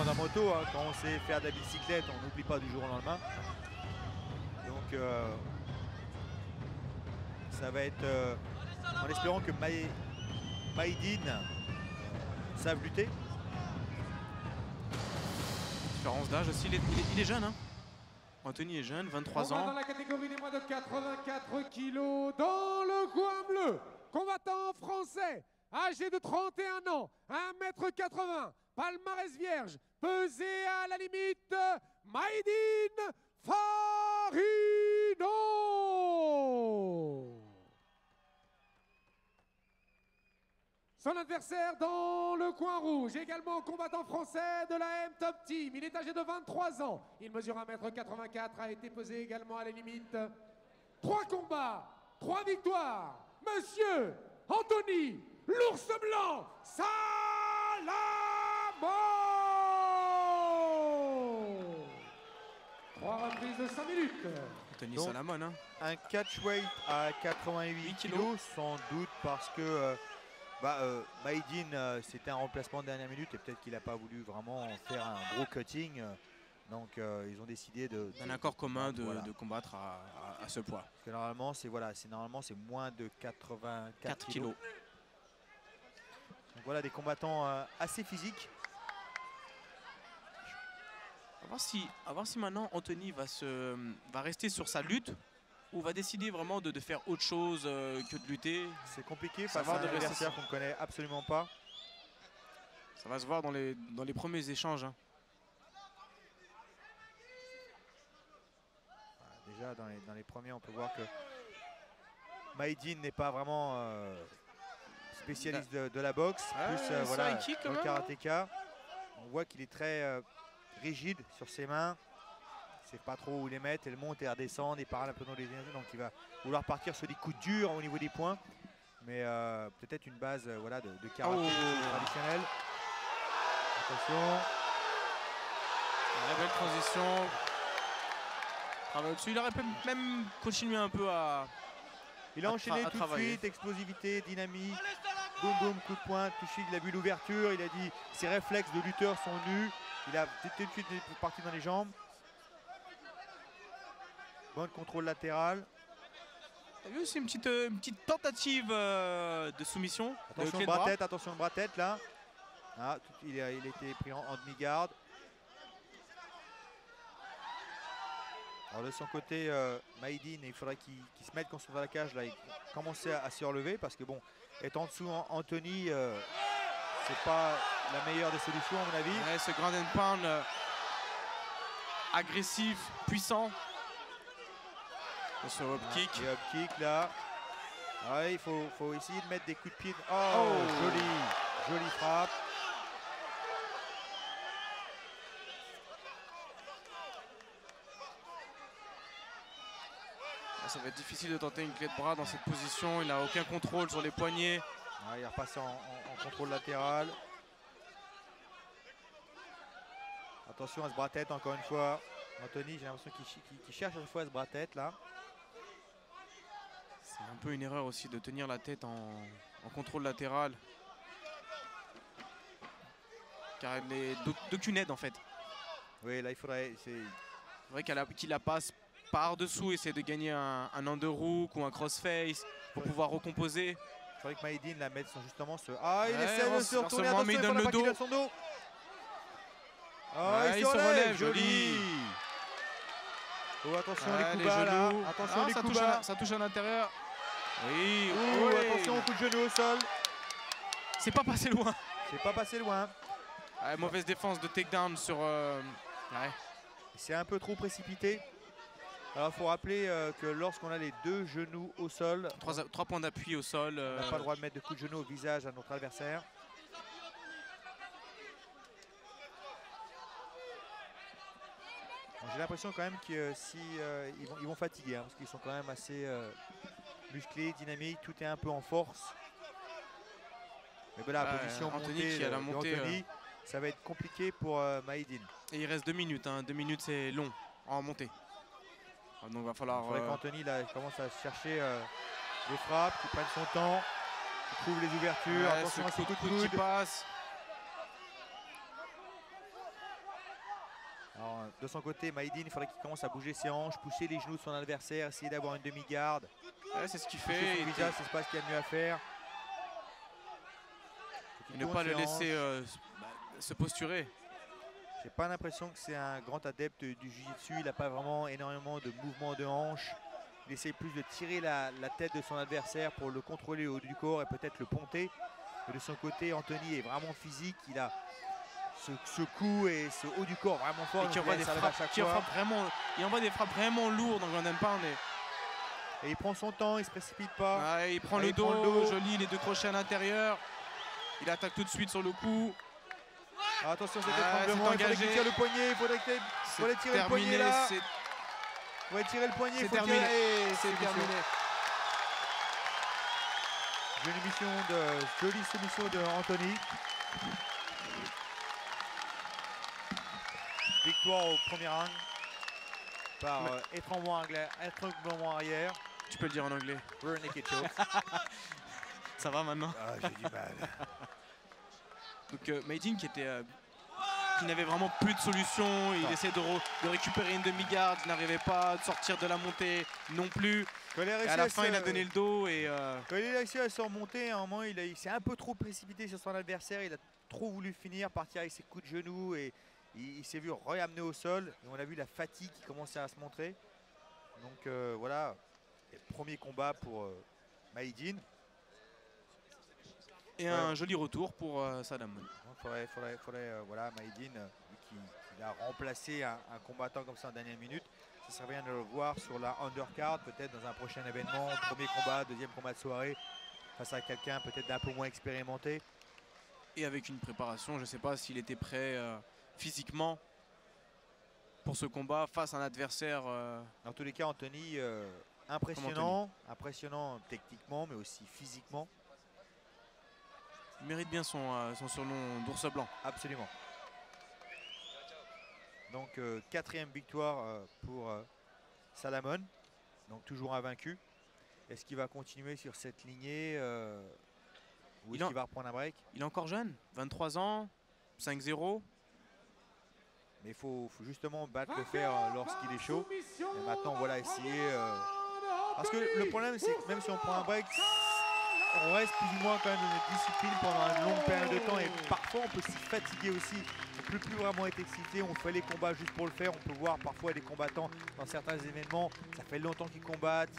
fondamentaux. Hein. Quand on sait faire de la bicyclette, on n'oublie pas du jour au lendemain. Donc ça va être en espérant que Maïdine savent lutter. Différence d'âge aussi, il est jeune. Hein. Anthony est jeune, 23 ans. Dans la catégorie des moins de 84 kilos, dans le coin bleu, combattant français, âgé de 31 ans, 1m80, palmarès vierge, pesé à la limite, Maïdine Farino. Son adversaire dans le coin rouge, également combattant français de la M-Top Team. Il est âgé de 23 ans. Il mesure 1m84, a été pesé également à la limite. 3 combats, 3 victoires. Monsieur Anthony, l'ours blanc, Salamo. 3 reprises de 5 minutes. Anthony Donc, Salamone. Hein. Un catchweight à 88 kg, sans doute parce que Maïdine, c'était un remplacement de dernière minute et peut-être qu'il n'a pas voulu vraiment faire un gros cutting. Donc ils ont décidé d'un accord commun de combattre à ce poids. Parce que normalement, c'est moins de 84 kg. Donc voilà, des combattants assez physiques. À voir si maintenant Anthony va rester sur sa lutte ou va décider vraiment de faire autre chose que de lutter. C'est compliqué face à un adversaire qu'on ne connaît absolument pas. Ça va se voir dans les premiers échanges. Hein. Déjà dans les premiers, on peut voir que Maïdine n'est pas vraiment spécialiste de la boxe, plus voilà, le karatéka. On voit qu'il est très rigide sur ses mains. Il ne sait pas trop où les mettre, elle monte et elle redescend, il parle un peu dans les énergies, donc il va vouloir partir sur des coups durs au niveau des points. Mais peut-être une base voilà, de karaté traditionnel. Attention. La belle transition. Il aurait pu même continuer un peu à Il a enchaîné tout de suite, explosivité, dynamique, boum boum, coup de poing, touché, il a vu l'ouverture, il a dit ses réflexes de lutteur sont nus, il a tout de suite parti dans les jambes. Bon contrôle latéral. T'as vu aussi une petite tentative de soumission. Attention le bras-tête, là. Ah, il a été pris en demi-garde. Alors de son côté, Maïdine, il faudrait qu'il se mette contre la cage, là, il commençait à se relever parce que bon, étant en dessous Anthony, c'est pas la meilleure des solutions à mon avis. Ouais, ce ground and pound agressif, puissant. Ce hop kick. Et hop kick là. Ouais, il faut essayer de mettre des coups de pied. Jolie frappe. Ça va être difficile de tenter une clé de bras dans cette position. Il n'a aucun contrôle sur les poignets. Ouais, il est repassé en contrôle latéral. Attention à ce bras-tête encore une fois. Anthony, j'ai l'impression qu'il cherche à chaque fois à ce bras-tête là. C'est un peu une erreur aussi de tenir la tête en contrôle latéral. Car elle n'est d'aucune aide en fait. Oui, là il faudrait... C'est vrai qu'il la passe par-dessous, essayer de gagner un underhook ou un crossface pour pouvoir recomposer. Il faudrait que Maïdine la mette justement ce... Ah, il essaie de se retourner, attention, mais il donne le dos. Son dos. Ah, il se relève, joli. Oh, attention les coups bas là. Attention les coups bas. Ça touche à l'intérieur. Oui. Attention au coup de genou au sol. C'est pas passé loin. C'est pas passé loin. Ouais, mauvaise défense de takedown sur... C'est un peu trop précipité. Alors il faut rappeler que lorsqu'on a les deux genoux au sol, 3 points d'appui au sol. On n'a pas le droit de mettre de coups de genou au visage à notre adversaire. J'ai l'impression quand même que si ils vont fatiguer, hein, parce qu'ils sont quand même assez musclés, dynamiques, tout est un peu en force. Mais voilà, la position montée de Anthony, ça va être compliqué pour Maïdine. Et il reste 2 minutes, hein. 2 minutes c'est long en montée. Donc va falloir... Il faudrait qu'Anthony commence à chercher les frappes, qu'il prenne son temps, qu'il trouve les ouvertures. Ouais, attention à ce coup de coude qui passe. Alors, de son côté, Maïdine, il faudrait qu'il commence à bouger ses hanches, pousser les genoux de son adversaire, essayer d'avoir une demi-garde. Ouais, c'est ce qu'il fait. C'est pas ce qu'il y a de mieux à faire. Et ne pas le laisser se posturer. J'ai pas l'impression que c'est un grand adepte du jiu-jitsu. Il n'a pas vraiment énormément de mouvements de hanches. Il essaie plus de tirer la tête de son adversaire pour le contrôler au haut du corps et peut-être le ponter. Mais de son côté, Anthony est vraiment physique. Il a ce coup et ce haut du corps vraiment fort. Et qui envoie des frappes vraiment lourdes dans Ground and Pound. Et il prend son temps, il se précipite pas. Ouais, il prend le dos, joli, les deux crochets à l'intérieur. Il attaque tout de suite sur le coup. Alors attention, c'est étranglement, il faudrait qu'il tire le poignet, il faudrait tirer le poignet là. Il faudrait tirer le poignet, c'est terminé. C'est terminé. Jolie soumission de Anthony. Victoire au premier round par étranglement arrière. Tu peux le dire en anglais. Rear naked choke. Ça va maintenant? Ah, j'ai du mal. Donc Maïdine qui n'avait vraiment plus de solution. Il essaie de récupérer une demi-garde, il n'arrivait pas de sortir de la montée non plus. Et à la fin, il a donné le dos. Quand il a réussi à se remonter, à un moment, il s'est un peu trop précipité sur son adversaire. Il a trop voulu finir, partir avec ses coups de genoux et il s'est vu réamener au sol. Et on a vu la fatigue qui commençait à se montrer. Donc voilà, premier combat pour Maïdine. Et un joli retour pour Salamon. Il faudrait voilà, Maïdine, qui a remplacé un combattant comme ça en dernière minute. Ça serait bien de le voir sur la undercard, peut-être dans un prochain événement, premier combat, deuxième combat de soirée, face à quelqu'un peut-être d'un peu moins expérimenté. Et avec une préparation, je ne sais pas s'il était prêt physiquement pour ce combat face à un adversaire. Dans tous les cas, Anthony, impressionnant techniquement, mais aussi physiquement. Il mérite bien son surnom d'ours blanc. Absolument. Donc quatrième victoire pour Salamon, donc toujours invaincu. Est-ce qu'il va continuer sur cette lignée ou est-ce qu'il va reprendre un break? Il est encore jeune, 23 ans, 5-0. Mais il faut justement battre le fer lorsqu'il est chaud. Et maintenant, voilà, essayer... Parce que le problème, c'est que même si on prend un break, on reste plus ou moins quand même dans notre discipline pendant une longue période de temps. Et parfois, on peut s'y fatiguer aussi. On ne peut plus vraiment être excité. On fait les combats juste pour le faire. On peut voir parfois des combattants dans certains événements. Ça fait longtemps qu'ils combattent.